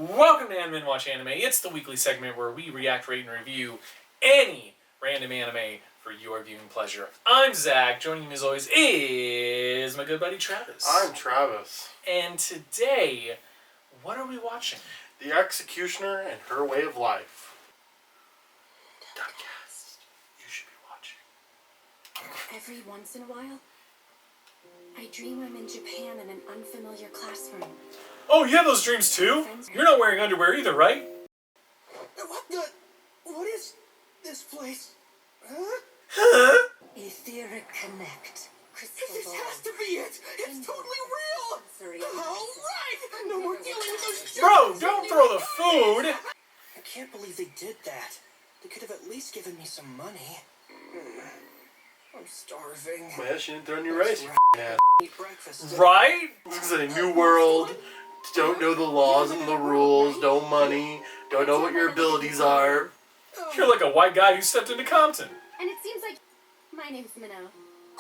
Welcome to Animen Watch Anime. It's the weekly segment where we react, rate, and review any random anime for your viewing pleasure. I'm Zach. Joining me as always is my good buddy Travis. I'm Travis. And today, what are we watching? The Executioner and Her Way of Life. Podcast. You should be watching. Every once in a while, I dream I'm in Japan in an unfamiliar classroom. Oh, you have those dreams too? You're not wearing underwear either, right? What is this place? Huh? Etheric Connect. This has to be it! It's totally real! Alright! No more dealing with those Bro, don't throw the food! I can't believe they did that. They could have at least given me some money. I'm starving. Man, she didn't throw any rice, you ass. Eat breakfast. Right? This is a new world. Don't know the laws and the rules. No money. Don't know what your abilities are. You're like a white guy who stepped into Compton. And it seems like my name's Minnow.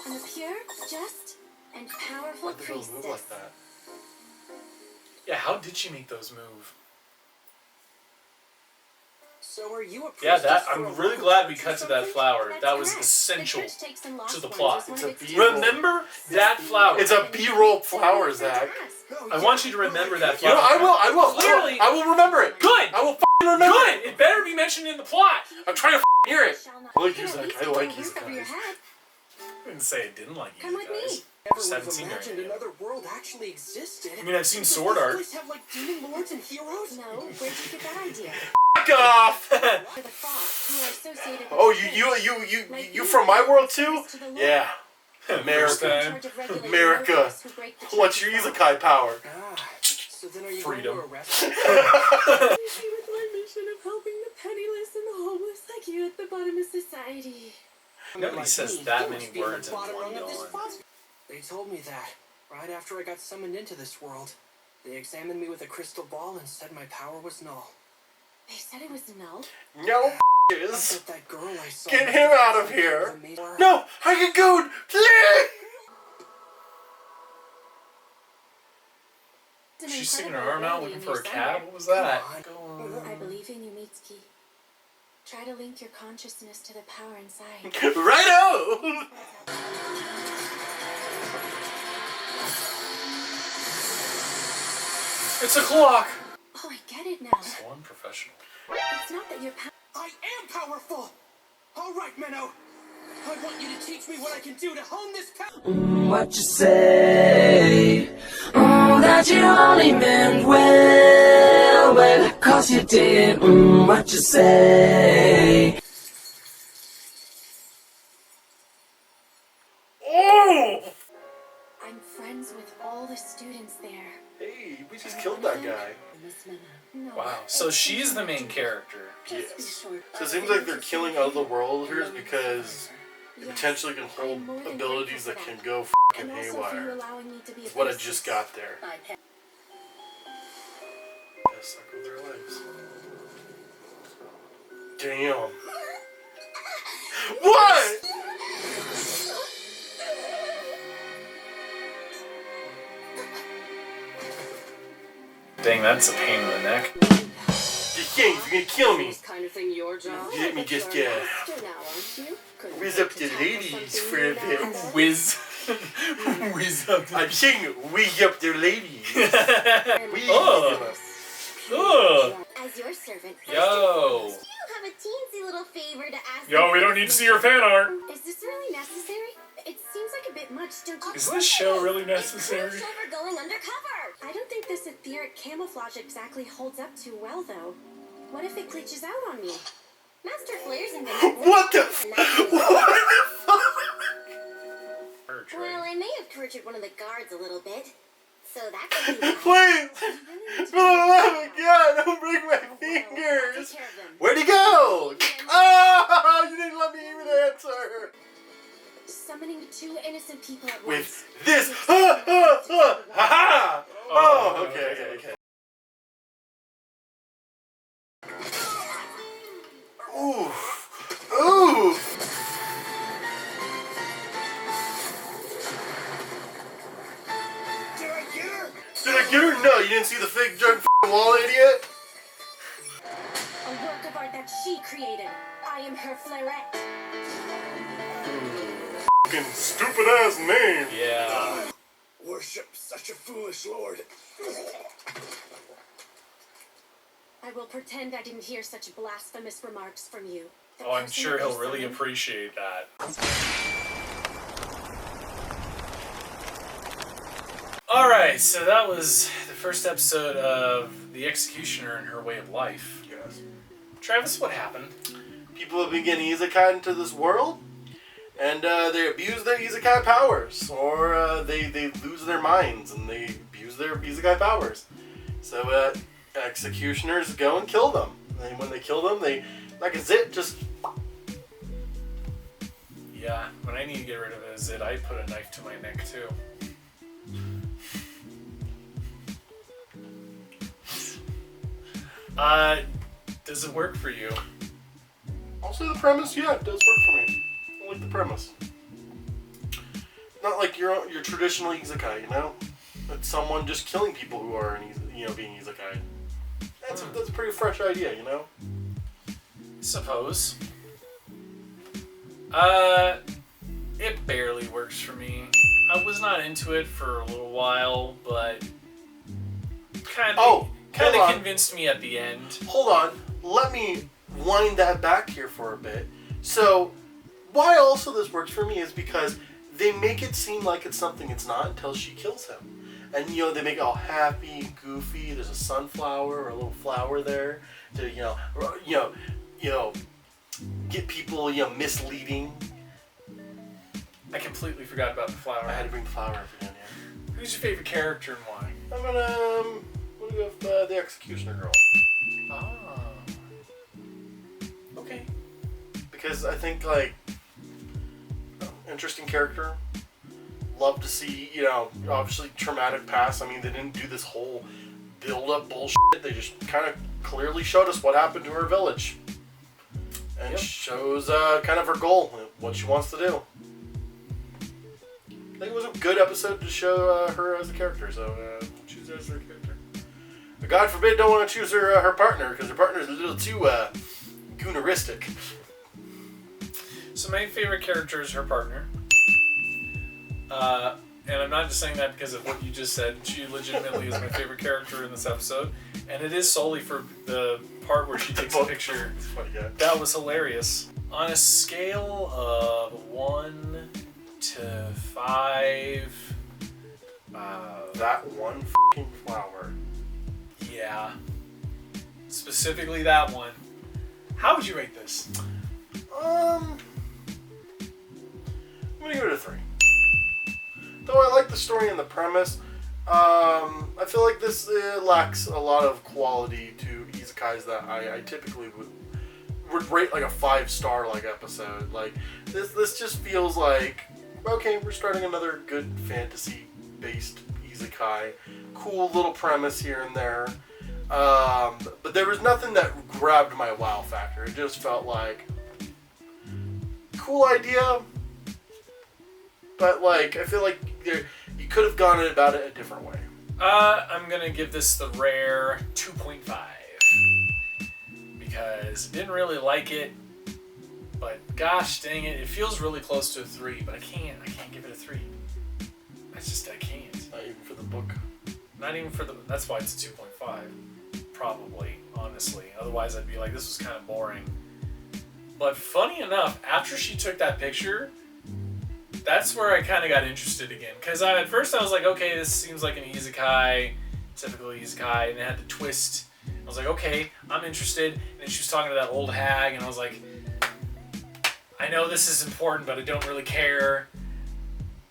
I'm a pure, just, and powerful Why'd the girl priestess. move like that? Yeah, how did she make those move? So are you a Yeah, priestess for I'm a really local glad we church or cut to that something? flower. That's That was correct. essential The church takes in lost to the ones plot. as one It's of a its beautiful- Remember that flower. It's a B-roll flower, Zach. I want you to remember that You know, flower. I will. Clearly- I will remember it. Good! I will f***ing remember Good! it. It better be mentioned in the plot! I'm trying to f***ing hear it. I like you, At Zach. least I put like a you roof over your guys. head. I didn't say I didn't like Come you with guys. me. Never Just would haven't have seen her imagined yet. another world actually existed. I mean, I've seen Does Sword this Art. place have like demon lords and heroes? No, where'd you get that idea? Fuck off. For the Frost, who are associated with Oh, the you from my world too? to the Lord. Yeah. First America. time. In charge of regulating America. locals who break the What's your church's Isekai power? So then are you Freedom. going to arrest me? with my mission of helping the penniless and the homeless like you at the bottom of society. Nobody says that many words in one yawn. They told me that right after I got summoned into this world. They examined me with a crystal ball and said my power was null. They said it was null. No I is. thought that girl I saw. Get must him have out of some here. kind of amazing- No, I can go. Please. It's an She's sticking her incredible arm out ability looking in for a your cat? sender. What was that? I believe in you, Mitsuki. Try to link your consciousness to the power inside. Righto. It's a clock! Oh, I get it now. So unprofessional. It's not that you're I am powerful. All right, Menno. I want you to teach me what I can do to hone this power. What you say? That you only meant well, 'cause you did. What you say? Oh. I'm friends with all the students there. Hey, we just killed that guy. Miss Minna. No, Wow, so she's the main character. Yes. So it seems like they're killing other worlders because they potentially can hold abilities that can go and f***ing also for you haywire. allowing me to be a What I priestess. just got there. Gotta suck with their legs. Damn. What? Dang, that's a pain in the neck. You can't, you're gonna kill me. Kind of thing your job. Let me just You're a master now, aren't you? Couldn't whiz wait up to the tackle ladies something for a new bit. now. Whiz. Whiz up. I'm saying whiz up their ladies. Whiz Oh. them up. Ugh. As your servant, Yo. do you have a teensy little favor to ask? Yo, we don't need to see your fan art. Is this really necessary? It seems like a bit much, don't you? Is this show really It's necessary? crucial for going undercover. I don't think this etheric camouflage exactly holds up too well, though. What if it glitches out on me? Master Flair's invented. What the f- What the fuck? Well, I may have tortured one of the guards a little bit, so that could be. Please! For the love of God, don't break my fingers! Take care of them. Where'd he go? Oh, you didn't let me even answer! Summoning two innocent people at once. With this, ha-ha! Oh, okay. Ooh. Did I get her? No, you didn't see the fake drug wall, idiot? she created. I am her flaret. Fucking stupid ass name. Yeah. Worship such a foolish lord. I will pretend I didn't hear such blasphemous remarks from you. The Oh, I'm person sure that he'll you really summoned. appreciate that. Alright, so that was the first episode of The Executioner and Her Way of Life. Yes. Travis, what happened? People have been getting isekai into this world, and they abuse their isekai powers, or they lose their minds and they abuse their isekai powers. So executioners go and kill them. And when they kill them, they, like a zit, just... Yeah, when I need to get rid of a zit, I put a knife to my neck too. Does it work for you? I'll say the premise, yeah, it does work for me. I like the premise. Not like your traditional isekai, you know? It's someone just killing people who are, being isekai. That's a pretty fresh idea, you know? Suppose. It barely works for me. I was not into it for a little while, but kind hold of on. convinced me at the end. Hold on, let me wind that back here for a bit. So, why also this works for me is because they make it seem like it's something it's not until she kills him. And, they make it all happy and goofy. There's a sunflower or a little flower there to, get people, misleading. I completely forgot about the flower. I had to bring the flower up again, yeah. Who's your favorite character and why? I'm gonna go with the Executioner Girl. Ah. Okay. Because I think, interesting character. Love to see, obviously traumatic past. I mean, they didn't do this whole build-up bullshit. They just kind of clearly showed us what happened to her village. And shows kind of her goal, what she wants to do. I think it was a good episode to show her as a character, so choose her as her character. But God forbid, don't want to choose her partner, because her partner is a little too gooneristic. So my favorite character is her partner. And I'm not just saying that because of what you just said. She legitimately is my favorite character in this episode. And it is solely for the part where she takes a picture. It's funny, yeah. That was hilarious. On a scale of 1 to 5... That one f***ing flower. Yeah. Specifically that one. How would you rate this? I'm gonna give it a 3. Though I like the story and the premise, I feel like this lacks a lot of quality to isekais that I typically would rate like a 5-star episode. Like this just feels like, okay, we're starting another good fantasy-based isekai. Cool little premise here and there. But there was nothing that grabbed my wow factor. It just felt like, cool idea, but I feel like you could have gone about it a different way. I'm gonna give this the rare 2.5 because I didn't really like it, but gosh dang it, it feels really close to a 3, but I can't give it a 3. I can't. Not even for the book. Not even for that's why it's a 2.5, probably, honestly. Otherwise I'd be like, this was kind of boring. But funny enough, after she took that picture, that's where I kind of got interested again. Because at first I was like, okay, this seems like an isekai, typical isekai, and it had the twist. I was like, okay, I'm interested. And then she was talking to that old hag, and I was like, I know this is important, but I don't really care.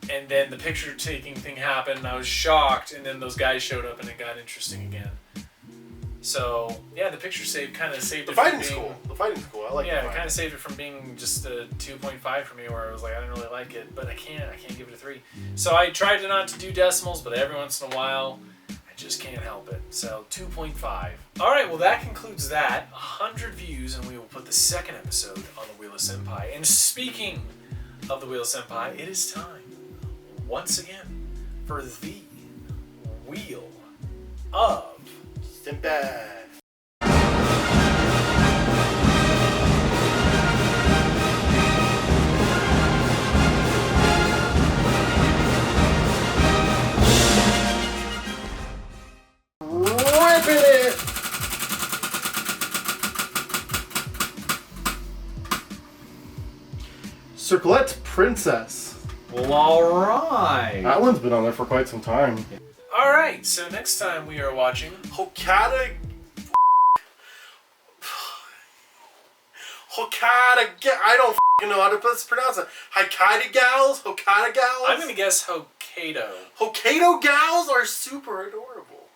And then the picture taking thing happened, and I was shocked, and then those guys showed up, and it got interesting again. So, yeah, the picture kind of saved The it from fighting's being... cool. The fighting's cool. I like Yeah, the it kind of saved it from being just a 2.5 for me, where I was like, I didn't really like it, but I can't give it a 3. So I tried to not to do decimals, but every once in a while, I just can't help it. So 2.5. All right, well that concludes that. 100 views, and we will put the second episode on the Wheel of Senpai. And speaking of the Wheel of Senpai, it is time once again for the Wheel of Senpai. Circlet Princess. Well, alright. That one's been on there for quite some time. Alright, so next time we are watching Hokata. I don't know how to pronounce it. Hokkaido gals? Hokkaido gals? I'm gonna guess Hokkaido. Hokkaido gals are super adorable.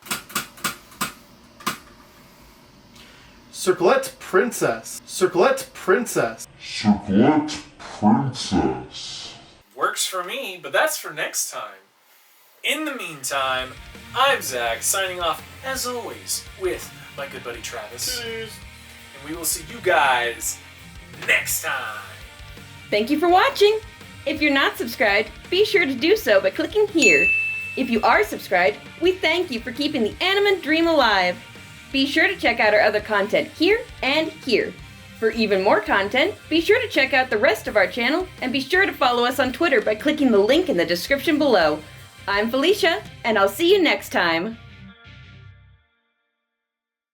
Circlet Princess. Circlet Princess. Circlet Princess. Works for me, but that's for next time. In the meantime, I'm Zach, signing off, as always, with my good buddy Travis. Cheers. And we will see you guys next time. Thank you for watching! If you're not subscribed, be sure to do so by clicking here. If you are subscribed, we thank you for keeping the Animen dream alive. Be sure to check out our other content here and here. For even more content, be sure to check out the rest of our channel and be sure to follow us on Twitter by clicking the link in the description below. I'm Felicia, and I'll see you next time.